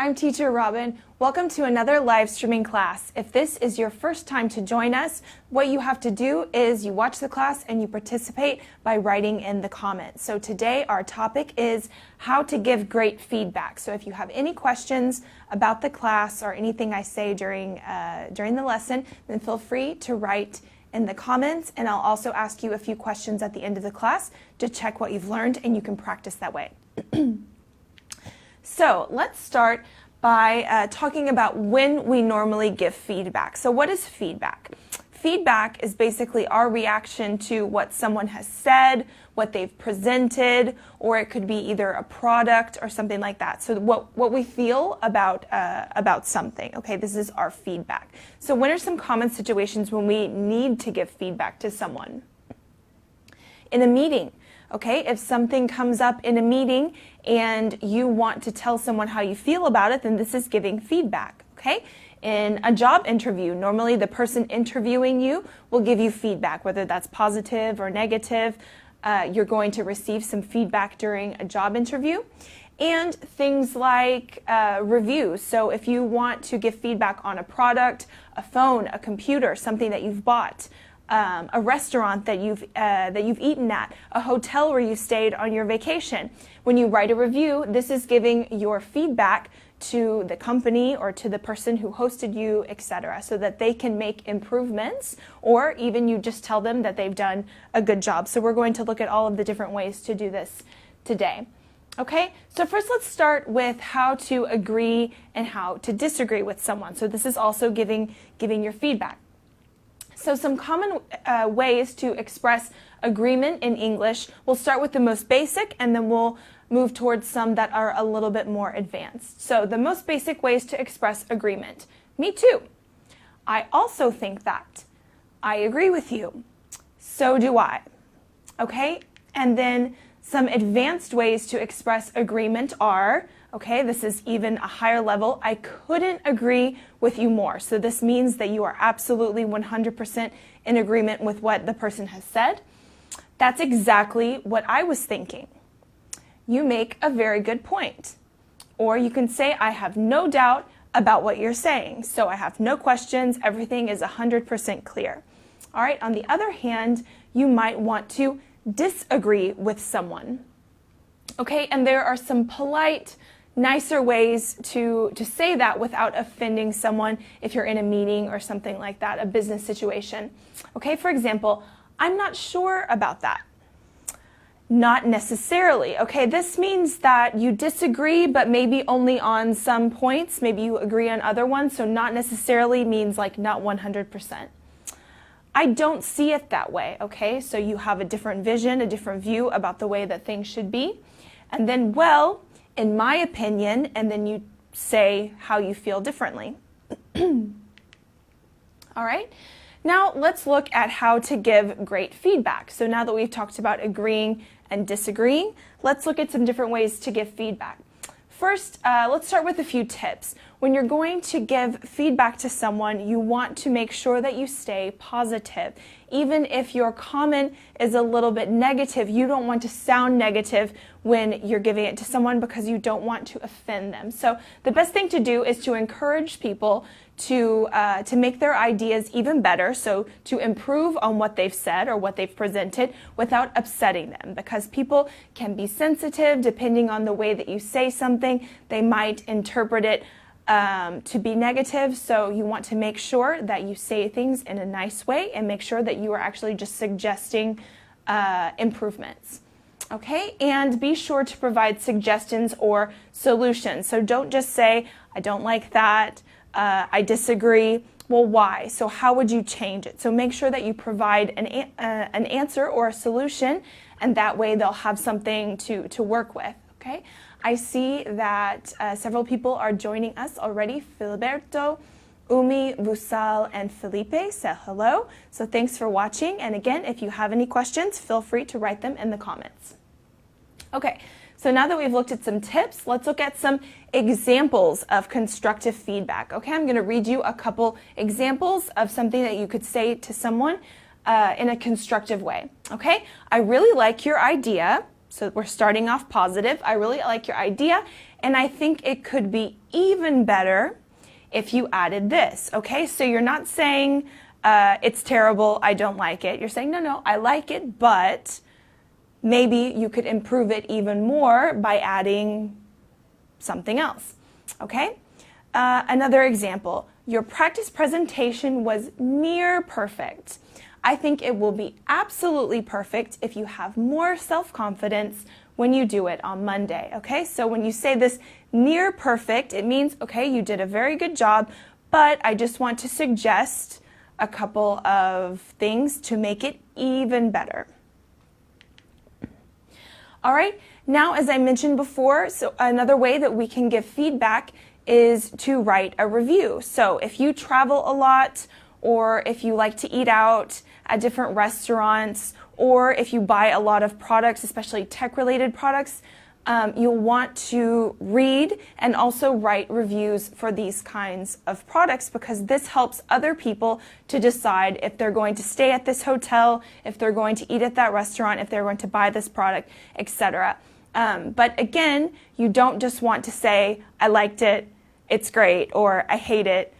I'm Teacher Robin. Welcome to another live streaming class. If this is your first time to join us, what you have to do is you watch the class and you participate by writing in the comments. So today our topic is how to give great feedback. So if you have any questions about the class or anything I say during the lesson, then feel free to write in the comments, and I'll also ask you a few questions at the end of the class to check what you've learned, and you can practice that way. So let's start by talking about when we normally give feedback. So what is feedback? Feedback is basically our reaction to what someone has said, what they've presented, or it could be either a product or something like that. So what we feel about something. Okay, this is our feedback. So what are some common situations when we need to give feedback to someone? In a meeting. Okay, if something comes up in a meeting and you want to tell someone how you feel about it, then this is giving feedback. Okay, in a job interview, normally the person interviewing you will give you feedback, whether that's positive or negative. You're going to receive some feedback during a job interview. And things like reviews. So if you want to give feedback on a product, a phone, a computer, something that you've bought, a restaurant that you've eaten at, a hotel where you stayed on your vacation. When you write a review, this is giving your feedback to the company or to the person who hosted you, etc., so that they can make improvements, or even you just tell them that they've done a good job. So we're going to look at all of the different ways to do this today. Okay, so first let's start with how to agree and how to disagree with someone. So this is also giving your feedback. So some common ways to express agreement in English. We'll start with the most basic and then we'll move towards some that are a little bit more advanced. So the most basic ways to express agreement. Me too. I also think that. I agree with you. So do I. Okay? And then some advanced ways to express agreement are, okay, this is even a higher level, I couldn't agree with you more. So this means that you are absolutely 100% in agreement with what the person has said. That's exactly what I was thinking. You make a very good point. Or you can say, I have no doubt about what you're saying. So I have no questions, everything is 100% clear. All right, on the other hand, you might want to disagree with someone. Okay, and there are some polite, nicer ways to say that without offending someone if you're in a meeting or something like that, a business situation. Okay, for example, I'm not sure about that. Not necessarily. Okay, this means that you disagree, but maybe only on some points. Maybe you agree on other ones, so not necessarily means like not 100%. I don't see it that way, okay? So you have a different vision, a different view about the way that things should be. And then, well, in my opinion, and then you say how you feel differently. All right, now let's look at how to give great feedback. So now that we've talked about agreeing and disagreeing, let's look at some different ways to give feedback. First, let's start with a few tips. When you're going to give feedback to someone, you want to make sure that you stay positive. Even if your comment is a little bit negative, you don't want to sound negative when you're giving it to someone because you don't want to offend them. So the best thing to do is to encourage people to make their ideas even better, so to improve on what they've said or what they've presented without upsetting them, because people can be sensitive depending on the way that you say something. They might interpret it to be negative, so you want to make sure that you say things in a nice way and make sure that you are actually just suggesting improvements. Okay, and be sure to provide suggestions or solutions. So don't just say, I don't like that, I disagree. Well, why? So how would you change it? So make sure that you provide an answer or a solution, and that way they'll have something to work with. Okay, I see that several people are joining us already. Filiberto, Umi, Vusal, and Felipe say hello. So thanks for watching. And again, if you have any questions, feel free to write them in the comments. Okay, so now that we've looked at some tips, let's look at some examples of constructive feedback. Okay, I'm going to read you a couple examples of something that you could say to someone in a constructive way. Okay, I really like your idea. So we're starting off positive. I really like your idea, and I think it could be even better if you added this, okay? So you're not saying it's terrible, I don't like it. You're saying, no, I like it, but maybe you could improve it even more by adding something else, okay? Another example, your practice presentation was near perfect. I think it will be absolutely perfect if you have more self-confidence when you do it on Monday, okay? So when you say this near perfect, it means, okay, you did a very good job, but I just want to suggest a couple of things to make it even better. All right, now as I mentioned before, so another way that we can give feedback is to write a review. So if you travel a lot, or if you like to eat out at different restaurants, or if you buy a lot of products, especially tech-related products, you'll want to read and also write reviews for these kinds of products, because this helps other people to decide if they're going to stay at this hotel, if they're going to eat at that restaurant, if they're going to buy this product, etc. But again, you don't just want to say, I liked it, it's great, or I hate it,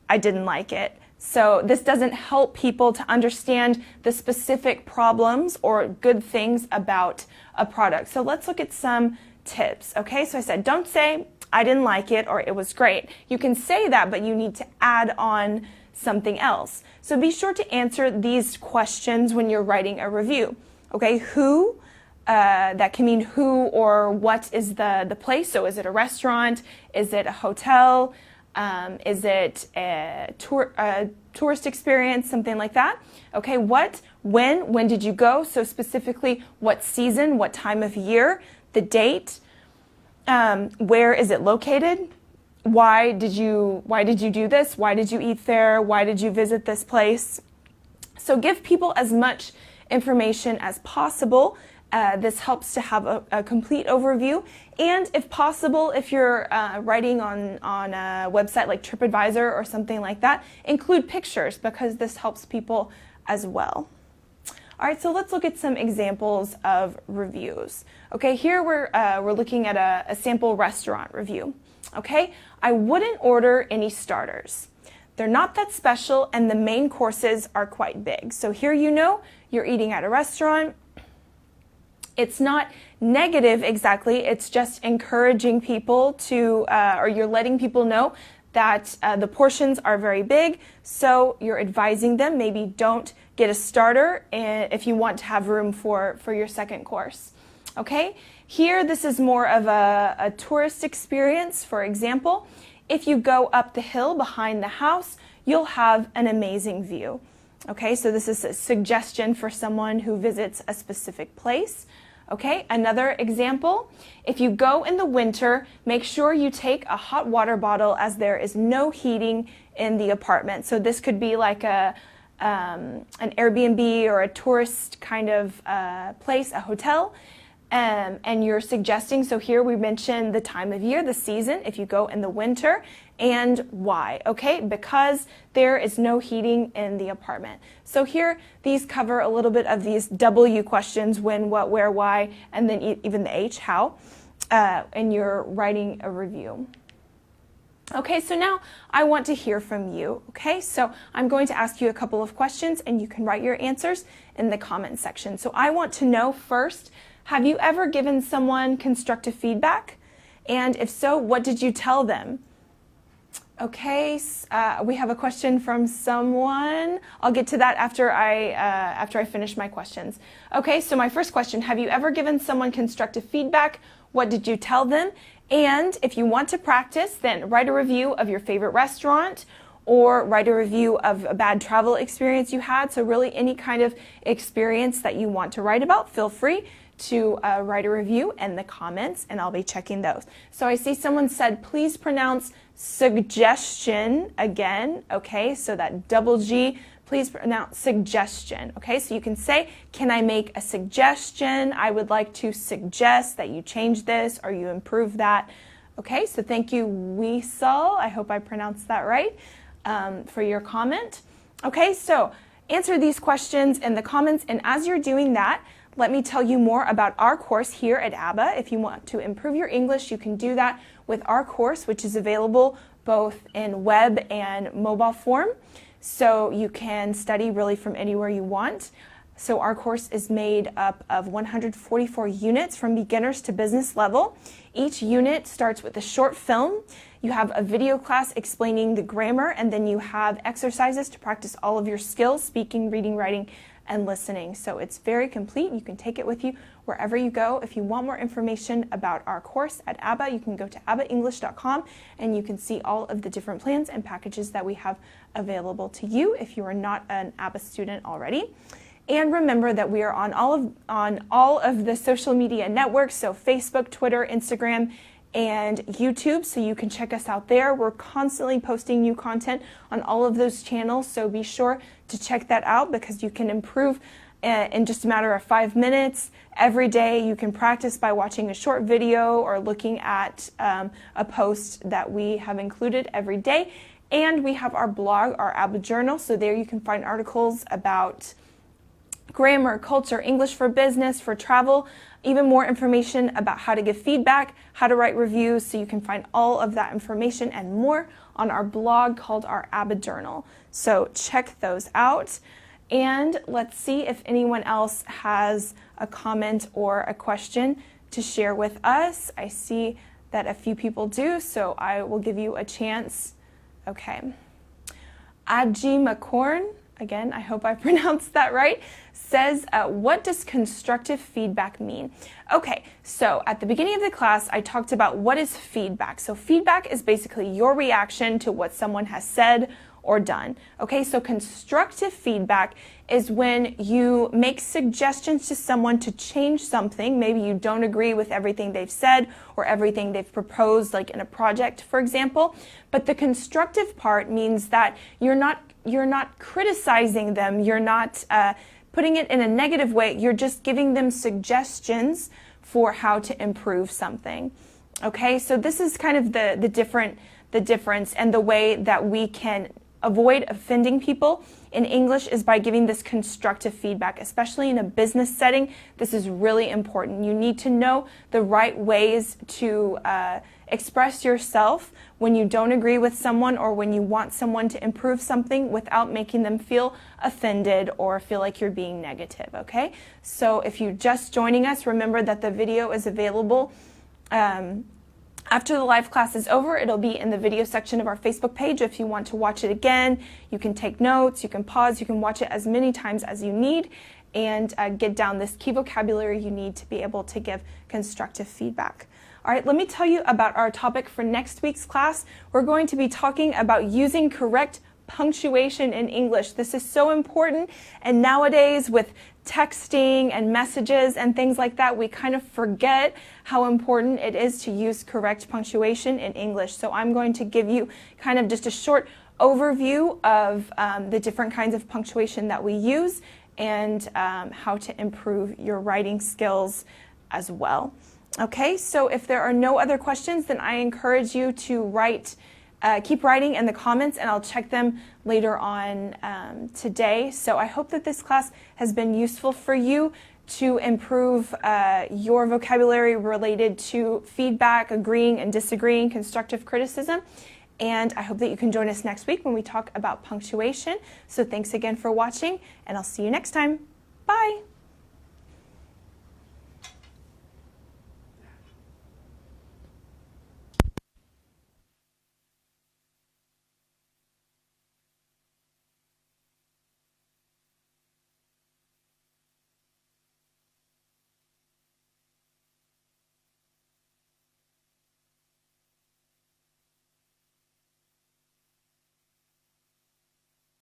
I didn't like it. So this doesn't help people to understand the specific problems or good things about a product. So let's look at some tips, okay? So I said, don't say, I didn't like it, or it was great. You can say that, but you need to add on something else. So be sure to answer these questions when you're writing a review, okay? Who, that can mean who or what is the place. So is it a restaurant? Is it a hotel? Is it a tourist experience, something like that? Okay, what, when did you go? So specifically, what season, what time of year, the date, where is it located? Why did you do this? Why did you eat there? Why did you visit this place? So give people as much information as possible. This helps to have a complete overview, and if possible, if you're writing on a website like TripAdvisor or something like that, include pictures, because this helps people as well. All right, so let's look at some examples of reviews. Okay, here we're looking at a sample restaurant review. Okay, I wouldn't order any starters. They're not that special, and the main courses are quite big. So here you know you're eating at a restaurant. It's not negative exactly, it's just encouraging people to, or you're letting people know that the portions are very big, so you're advising them maybe don't get a starter if you want to have room for your second course. Okay, here this is more of a tourist experience. For example, if you go up the hill behind the house, you'll have an amazing view. Okay, so this is a suggestion for someone who visits a specific place. Okay, another example, if you go in the winter, make sure you take a hot water bottle as there is no heating in the apartment. So this could be like an Airbnb or a tourist kind of place, a hotel. And you're suggesting, so here we mentioned the time of year, the season, if you go in the winter, and why, okay? Because there is no heating in the apartment. So here, these cover a little bit of these W questions, when, what, where, why, and then even the H, how, and you're writing a review. Okay, so now I want to hear from you, okay? So I'm going to ask you a couple of questions, and you can write your answers in the comment section. So I want to know first, have you ever given someone constructive feedback? And if so, what did you tell them? Okay, we have a question from someone. I'll get to that after I finish my questions. Okay, so my first question, have you ever given someone constructive feedback? What did you tell them? And if you want to practice, then write a review of your favorite restaurant, or write a review of a bad travel experience you had. So really any kind of experience that you want to write about, feel free to write a review in the comments, and I'll be checking those. So I see someone said, please pronounce suggestion again. Okay, so that double G, please pronounce suggestion. Okay, so you can say, can I make a suggestion? I would like to suggest that you change this or you improve that. Okay, so thank you, Weesel. I hope I pronounced that right, for your comment. Okay, so answer these questions in the comments, and as you're doing that, let me tell you more about our course here at ABBA. If you want to improve your English, you can do that with our course, which is available both in web and mobile form. So you can study really from anywhere you want. So our course is made up of 144 units from beginners to business level. Each unit starts with a short film. You have a video class explaining the grammar, and then you have exercises to practice all of your skills, speaking, reading, writing, and listening. So it's very complete. You can take it with you wherever you go. If you want more information about our course at ABBA, you can go to abbaenglish.com and you can see all of the different plans and packages that we have available to you if you are not an ABBA student already. And remember that we are on all of the social media networks, so Facebook, Twitter, Instagram, and YouTube, so you can check us out there. We're constantly posting new content on all of those channels, so be sure to check that out because you can improve in just a matter of 5 minutes. Every day you can practice by watching a short video or looking at a post that we have included every day. And we have our blog, our ABBA journal, so there you can find articles about grammar, culture, English for business, for travel, even more information about how to give feedback, how to write reviews, so you can find all of that information and more on our blog called our ABBA journal. So check those out. And let's see if anyone else has a comment or a question to share with us. I see that a few people do, so I will give you a chance. Okay. Aji Makorn, again, I hope I pronounced that right, says, what does constructive feedback mean? Okay, so at the beginning of the class, I talked about what is feedback. So feedback is basically your reaction to what someone has said or done. Okay, so constructive feedback is when you make suggestions to someone to change something. Maybe you don't agree with everything they've said or everything they've proposed, like in a project, for example. But the constructive part means that you're not criticizing them. You're not putting it in a negative way. You're just giving them suggestions for how to improve something. Okay, so this is kind of the difference and the way that we can avoid offending people in English is by giving this constructive feedback, especially in a business setting. This is really important. You need to know the right ways to express yourself when you don't agree with someone or when you want someone to improve something without making them feel offended or feel like you're being negative, okay? So if you're just joining us, remember that the video is available after the live class is over. It'll be in the video section of our Facebook page. If you want to watch it again, you can take notes, you can pause, you can watch it as many times as you need and get down this key vocabulary you need to be able to give constructive feedback. All right, let me tell you about our topic for next week's class. We're going to be talking about using correct punctuation in English. This is so important, and nowadays with texting and messages and things like that, we kind of forget how important it is to use correct punctuation in English. So I'm going to give you kind of just a short overview of the different kinds of punctuation that we use and how to improve your writing skills as well. Okay, so if there are no other questions, then I encourage you to keep writing in the comments, and I'll check them later on today. So I hope that this class has been useful for you to improve your vocabulary related to feedback, agreeing and disagreeing, constructive criticism. And I hope that you can join us next week when we talk about punctuation. So thanks again for watching, and I'll see you next time. Bye.